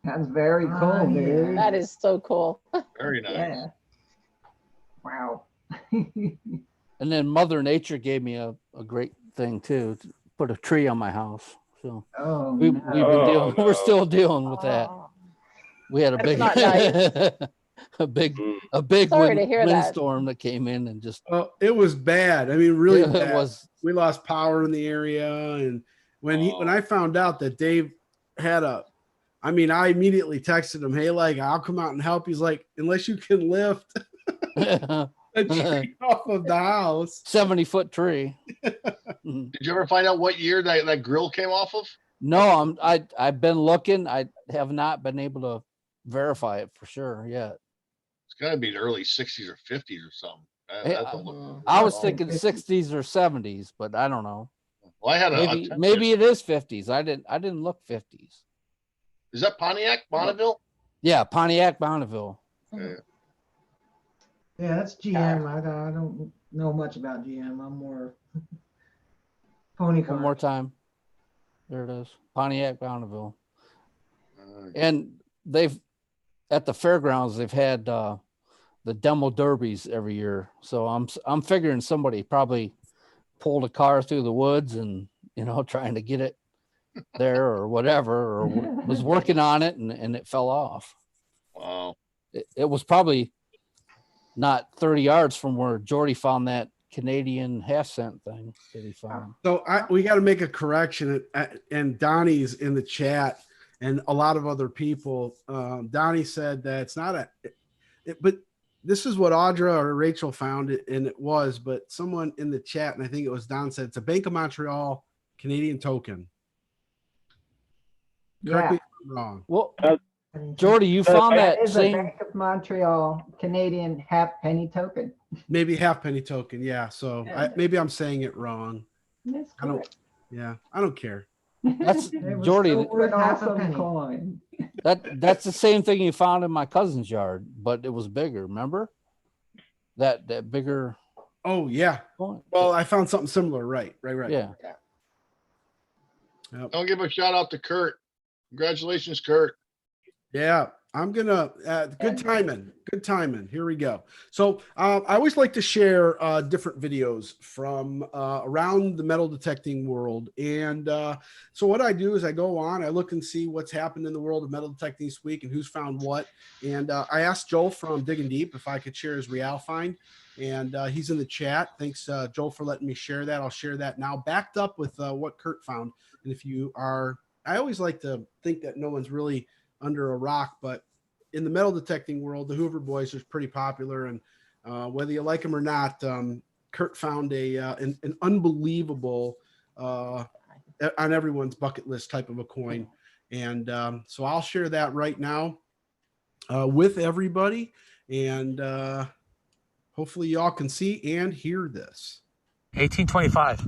That's very cool, yeah. dude. that is so cool. Very nice. Yeah. Wow. And then Mother Nature gave me a great thing too, to put a tree on my house. So Oh, we've no. been dealing, no. we're still dealing with that. Oh, We had a That's big, not nice. a big Sorry to hear that. windstorm that came in and just Oh, it was bad. I mean, really it bad. was. We lost power in the area, and when I found out that Dave had I immediately texted him, "Hey, like, I'll come out and help." He's like, "Unless you can lift a tree off of the house." 70-foot tree. Did you ever find out what year that grill came off of? No, I've been looking. I have not been able to verify it for sure yet. It's got to be the early 60s or 50s or something. Hey, I was thinking 60s or 70s, but I don't know. Well, I had Maybe it is 50s. I didn't look 50s. Is that Pontiac, Bonneville? Yeah, Pontiac, Bonneville. Yeah. Yeah, that's GM. I don't know much about GM. I'm more pony car. One more time. There it is. Pontiac, Bonneville. And they've at the fairgrounds they've had the demo derbies every year. So I'm figuring somebody probably pulled a car through the woods and trying to get it there or whatever, or was working on it and it fell off. Wow. It was probably not 30 yards from where Jordy found that Canadian half-cent thing that he found. So we got to make a correction, and Donnie's in the chat, and a lot of other people. Donnie said that it's not but this is what Audra or Rachel found it, and it was. But someone in the chat, and I think it was Don, said it's a Bank of Montreal Canadian token. Correct me if I'm wrong. Well, Jordy, you found that is a same. Bank of Montreal Canadian halfpenny token. Maybe halfpenny token. Yeah. So Yeah. maybe I'm saying it wrong. That's I don't. correct. Yeah, I don't care. That's It was Jordy. still worth An half a awesome penny. coin. That's the same thing you found in my cousin's yard, but it was bigger. Remember that bigger Oh yeah. coin? Well, I found something similar. Right. Yeah. Yep. I'll give a shout out to Kurt. Congratulations, Kurt. Yeah, I'm gonna good timing. Here we go. So I always like to share different videos from around the metal detecting world, and so what I do is I go on, I look and see what's happened in the world of metal detecting this week and who's found what. And I asked Joel from Digging Deep if I could share his Real find, and he's in the chat. Thanks, Joel, for letting me share that. I'll share that now, backed up with what Kurt found. And if you are, I always like to think that no one's really under a rock, but in the metal detecting world, the Hoover Boys are pretty popular, and whether you like them or not, Kurt found an unbelievable on everyone's bucket list type of a coin, and so I'll share that right now with everybody, and hopefully y'all can see and hear this. 1825.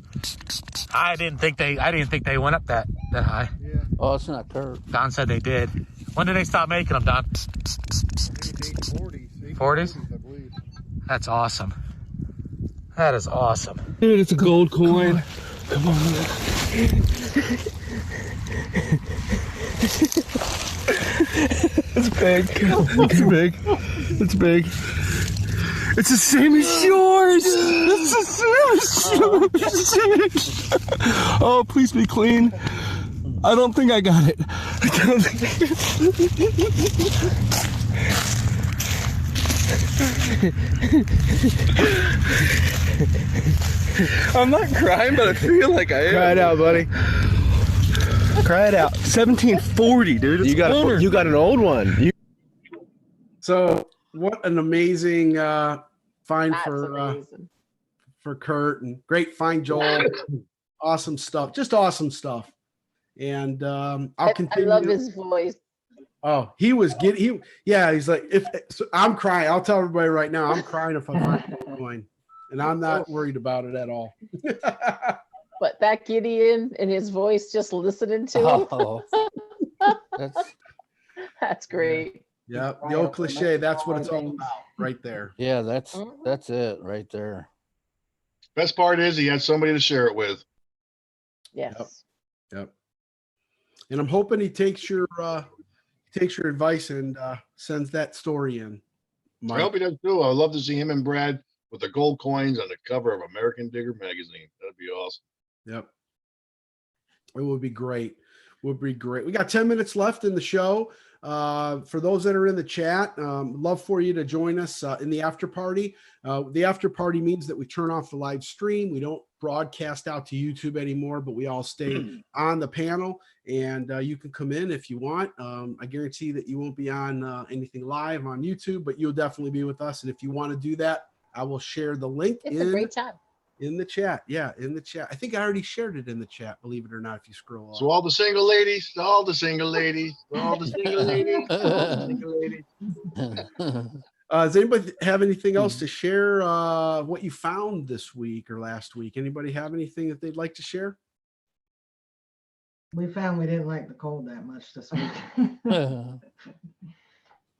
I didn't think they went up that high. Yeah. Oh, it's not Kurt. Don said they did. When did they stop making them, Don? 40s? I believe. That's awesome. That is awesome. Dude, it's a gold coin. Come on. It's big. It's big. It's big. It's the same as yours. It's the same as yours. Oh, please be clean. I don't think I got it. I don't think I'm not crying, but I feel like I am. Cry it out, buddy. Cry it out. 1740, dude. You got an old one. So what an amazing find That's for amazing. Kurt, and great find, Joel. Awesome stuff. Just awesome stuff. and I'll I continue. love his voice. Oh, he was getting yeah. He's like, if so I'm crying, I'll tell everybody right now, I'm crying if I find a gold coin, and I'm not worried about it at all. But that Gideon and his voice, just listening to him, Oh, that's that's great. Yeah, the old cliche. That's what it's all about, right there. yeah, that's it right there. Best part is he had somebody to share it with. Yes. Yep. And I'm hoping he takes your advice and sends that story in. I hope he does too. I'd love to see him and Brad with the gold coins on the cover of American Digger magazine. That'd be awesome. Yep. It would be great. Would be great. We got 10 minutes left in the show. For those that are in the chat, love for you to join us in the after party. The after party means that we turn off the live stream. We don't broadcast out to YouTube anymore, but we all stay on the panel, and you can come in if you want. I guarantee that you won't be on anything live on YouTube, but you'll definitely be with us. And if you want to do that, I will share the link It's a great time. in the chat. Yeah, in the chat. I think I already shared it in the chat, believe it or not, if you scroll up. So all the single ladies, all the single ladies, all the single ladies, all the single ladies. Does anybody have anything else to share what you found this week or last week? Anybody have anything that they'd like to share? We found we didn't like the cold that much this week.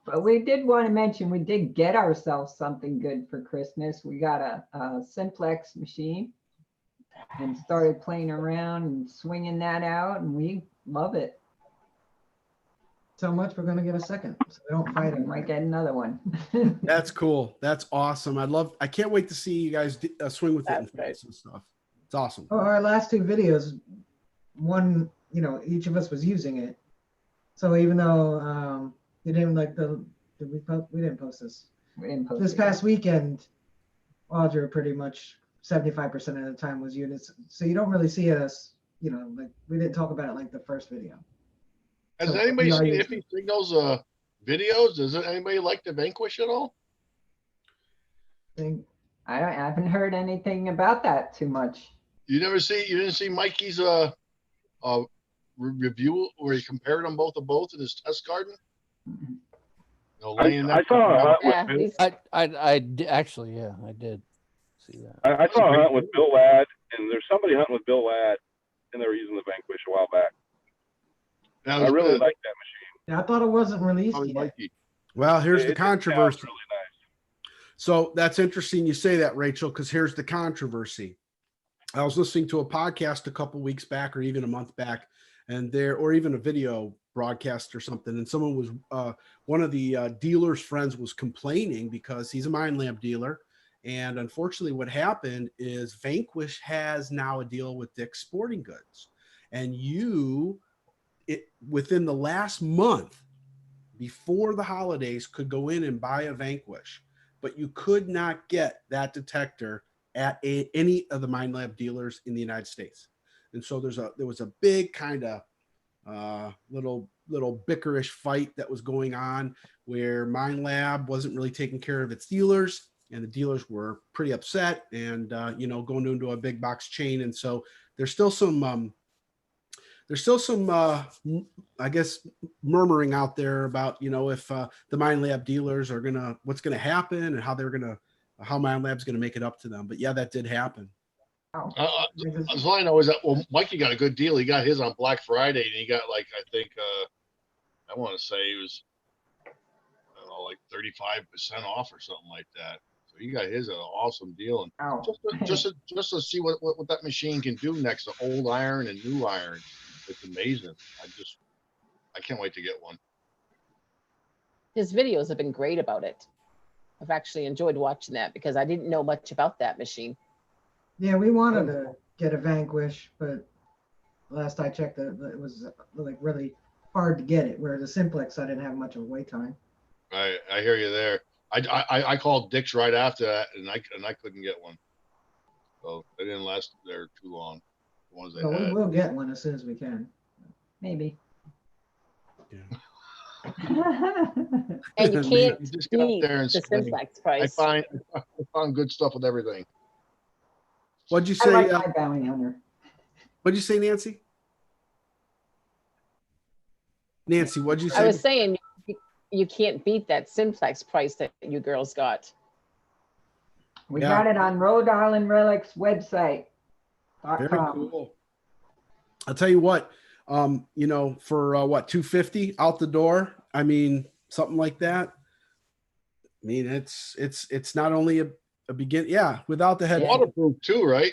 But we did want to mention, we did get ourselves something good for Christmas. We got a simplex machine and started playing around and swinging that out, and we love it. So much we're gonna get a second, so we don't fight We it. might get another one. That's cool. That's awesome. I can't wait to see you guys swing with it That's and great. fights and stuff. It's awesome. Oh, our last two videos, one, each of us was using it. So even though you didn't like we didn't post this. We didn't post This it. past weekend, Audra pretty much 75% of the time was units. So you don't really see us, like we didn't talk about it like the first video. Has So anybody we are seen using Iffy Signals videos? Does anybody like the Vanquish at all? thing. I haven't heard anything about that too much. You didn't see Mikey's review where he compared them both in his test garden? Laying I that saw a hunt Yeah, with Bill. Actually, yeah, I did see that. I saw a hunt with Bill Ladd, and there's somebody hunting with Bill Ladd, and they were using the Vanquish a while back. That I was really good. like that machine. Yeah, I thought it wasn't released Probably yet. Mikey. Well, here's the It sounds controversy. really nice. So that's interesting you say that, Rachel, because here's the controversy. I was listening to a podcast a couple weeks back, or even a month back, or even a video broadcast or something, and someone was one of the dealer's friends was complaining because he's a mine lamp dealer, and unfortunately what happened is Vanquish has now a deal with Dick's Sporting Goods, and within the last month before the holidays could go in and buy a Vanquish, but you could not get that detector at any of the mine lab dealers in the United States. And so there was a big kind of little bickerish fight that was going on where Mine Lab wasn't really taking care of its dealers, and the dealers were pretty upset and going into a big box chain. And so there's still some I guess murmuring out there about if the Mine Lab dealers are what's gonna happen and how Mine Lab's gonna make it up to them. But yeah, that did happen. Oh. All I know is that Mikey got a good deal. He got his on Black Friday, and he got I think I want to say it was 35% off or something like that. So he got his at an awesome deal, and just to see what that machine can do next to old iron and new iron. It's amazing. I can't wait to get one. his videos have been great about it. I've actually enjoyed watching that because I didn't know much about that machine. Yeah, we wanted to get a Vanquish, but last I checked, it was really hard to get it. Where the Simplex, I didn't have much of a wait time. I hear you there. I called Dick's right after that, and I couldn't get one. So they didn't last there too long. The ones they So had. we'll get one as soon as we can. Maybe. Yeah. And you can't You just go out beat there and the swing. Simplex I price. found good stuff with everything. What'd you I say? like my bounty hunter. What'd you say, Nancy? Nancy, what'd you say? I was saying you can't beat that Simplex price that you girls got. We Yeah. got it on Rhode Island Relic's website. Very cool. I'll tell you what, you know, for what, $250 out the door. I mean, something like that. I mean, it's not only a begin. Yeah, without the head. Waterproof too, right?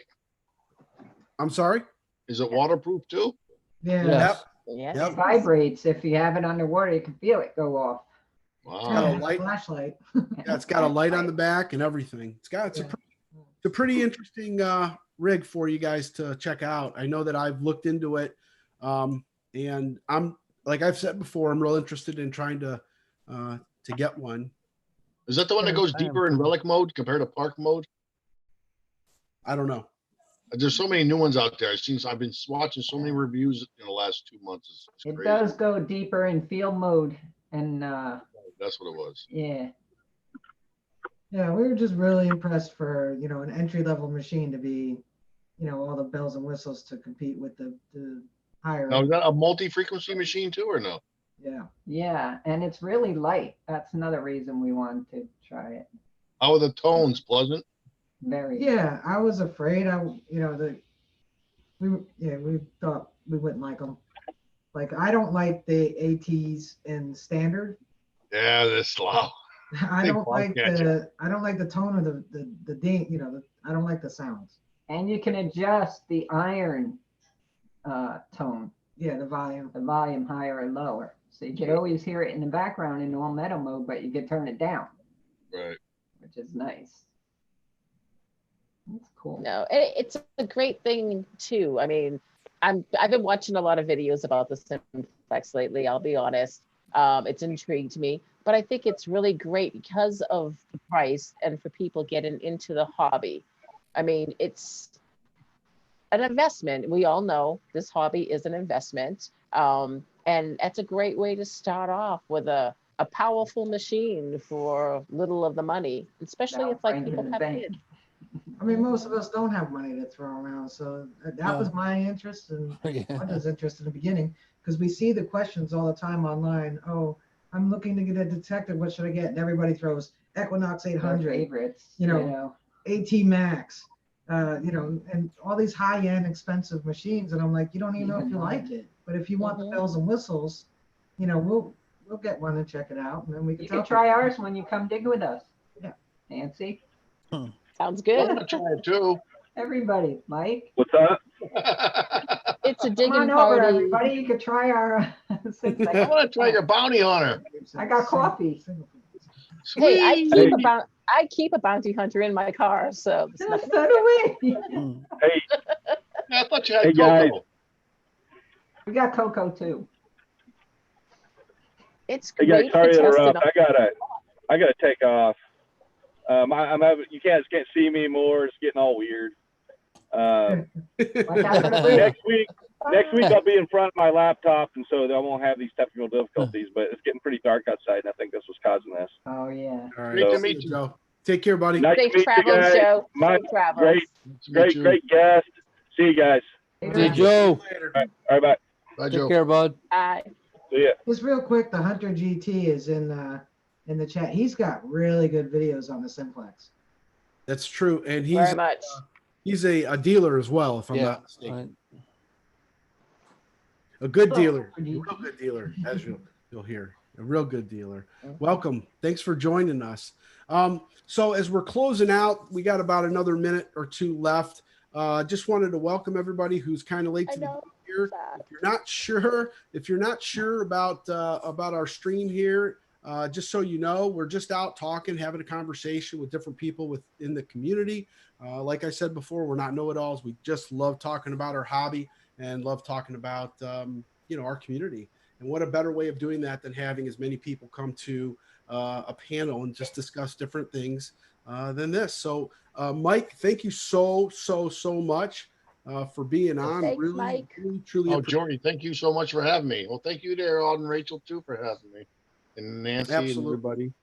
I'm sorry. Is it waterproof too? Yeah. Yes. Yes. Yep. It vibrates. If you have it underwater, you can feel it go off. It's got a Wow. light. Flashlight. Yeah, it's got a light on the back and everything. It's a pretty interesting rig for you guys to check out. I know that I've looked into it, and I'm, like I've said before, I'm real interested in trying to get one. Is that the one that goes deeper in relic mode compared to park mode? I don't know. There's so many new ones out there. I've been watching so many reviews in the last 2 months. It's It crazy. does go deeper in field mode, and That's what it was. yeah. Yeah, we were just really impressed for, you know, an entry-level machine to be, you know, all the bells and whistles to compete with the higher Now, is end. that a multi-frequency machine too, or no? Yeah. Yeah, and it's really light. That's another reason we wanted to try it. How are the tones? Pleasant? Very. Yeah, I was afraid we thought we wouldn't like them. Like, I don't like the ATs in standard. Yeah, that's loud. I don't like Pontiac. the tone of the ding, you know, I don't like the sounds. And you can adjust the iron tone, Yeah, the volume. the volume higher or lower. So you could always hear it in the background in all metal mode, but you could turn it down, Right. which is nice. That's cool. No, it's a great thing too. I mean, I've been watching a lot of videos about the Simplex lately. I'll be honest. It's intrigued me, but I think it's really great because of the price and for people getting into the hobby. I mean, it's an investment. We all know this hobby is an investment. And that's a great way to start off with a powerful machine for little of the money, especially if like people have kids. I mean, most of us don't have money to throw around, so that was my interest and Wanda's interest in the beginning, because we see the questions all the time online. Oh, I'm looking to get a detective. What should I get? And everybody throws Equinox 800, Favorites, you know, AT Max, you know, and all these high-end expensive machines. And I'm like, you don't even know if you like it. But if you want the bells and whistles, you know, we'll get one and check it out, and then we can. You can try ours when you come dig with us. Yeah, Nancy. Sounds I'm good. gonna try it too. Everybody, Mike. What's up? It's a Come digging on over, party. everybody. You could try our. Since I want to try your bounty hunter. I got coffee. Hey, Sweet. I keep a bounty hunter in my car, so it's So nothing. do we. Hey, Yeah, I thought you had Hey, guys. Coco. We got Coco too. It's hey great guys, sorry to for testing. interrupt. I gotta take off. I'm having, you can't see me anymore. It's getting all weird. What happened to Rick? Next week I'll be in front of my laptop, and so I won't have these technical difficulties. But it's getting pretty dark outside, and I think this was causing this. Oh yeah. All right. Great to So- meet you. Joe. Take care, buddy. Nice Safe to meet you travels, guys. Joe. My- Safe travels. Great guest. See you guys. Hey, Joe. All right, bye. Bye, Take Joe. care, bud. Bye. See ya. Just real quick, the Hunter GT is in the chat. He's got really good videos on the Simplex. That's true, and Very much. he's a dealer as well, if I'm Yeah. not mistaken. Right. A good Oh, dealer, a GT. real good dealer, as you'll hear. A real good dealer. Welcome. Thanks for joining us. So as we're closing out, we got about another minute or two left. Just wanted to welcome everybody who's kind of late to the game here. If you're not sure about our stream here, just so you know, we're just out talking, having a conversation with different people within the community. Like I said before, we're not know-it-alls. We just love talking about our hobby and love talking about our community. And what a better way of doing that than having as many people come to a panel and just discuss different things than this. So, Mike, thank you so much for being on. Thanks, really, Mike. really, truly. Oh, Jordy, thank you so much for having me. Well, thank you there, Auden and Rachel, too, for having me. And Nancy and everybody.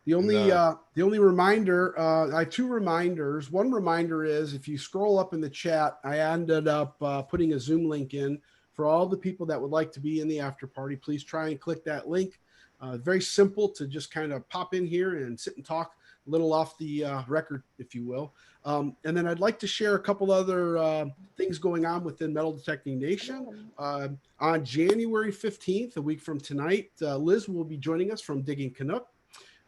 The only reminder, I have two reminders. One reminder is if you scroll up in the chat, I ended up putting a Zoom link in for all the people that would like to be in the after party, please try and click that link. Very simple to just kind of pop in here and sit and talk a little off the record, if you will. And then I'd like to share a couple other things going on within Metal Detecting Nation. On January 15th, a week from tonight, Liz will be joining us from Digging Canuck.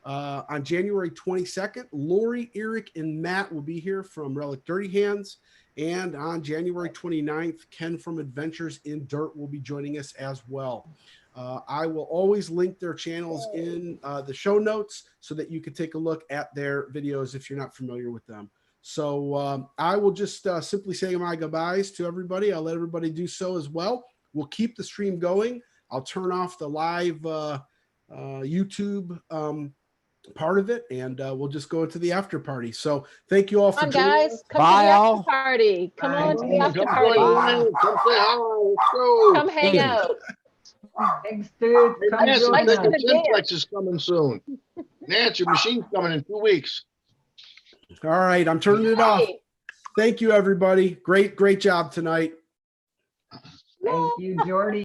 On January 22nd, Lori, Eric, and Matt will be here from Relic Dirty Hands. And on January 29th, Ken from Adventures in Dirt will be joining us as well. I will always link their channels in the show notes so that you can take a look at their videos if you're not familiar with them. So I will just simply say my goodbyes to everybody. I'll let everybody do so as well. We'll keep the stream going. I'll turn off the live YouTube part of it, and we'll just go into the after party. So thank you all for Come on, joining guys. us. Come Bye, to the all. after party. Come on to the after Come party. join, come say hi, let's go. Come hang out. Thanks, dude. Hey, Come Nance, join Mike's us. gonna dance. Simplex is coming soon. Nance, your machine's coming in 2 weeks. All right, I'm turning it off. Hey. Thank you, everybody. Great job tonight. Thank you, Jordy.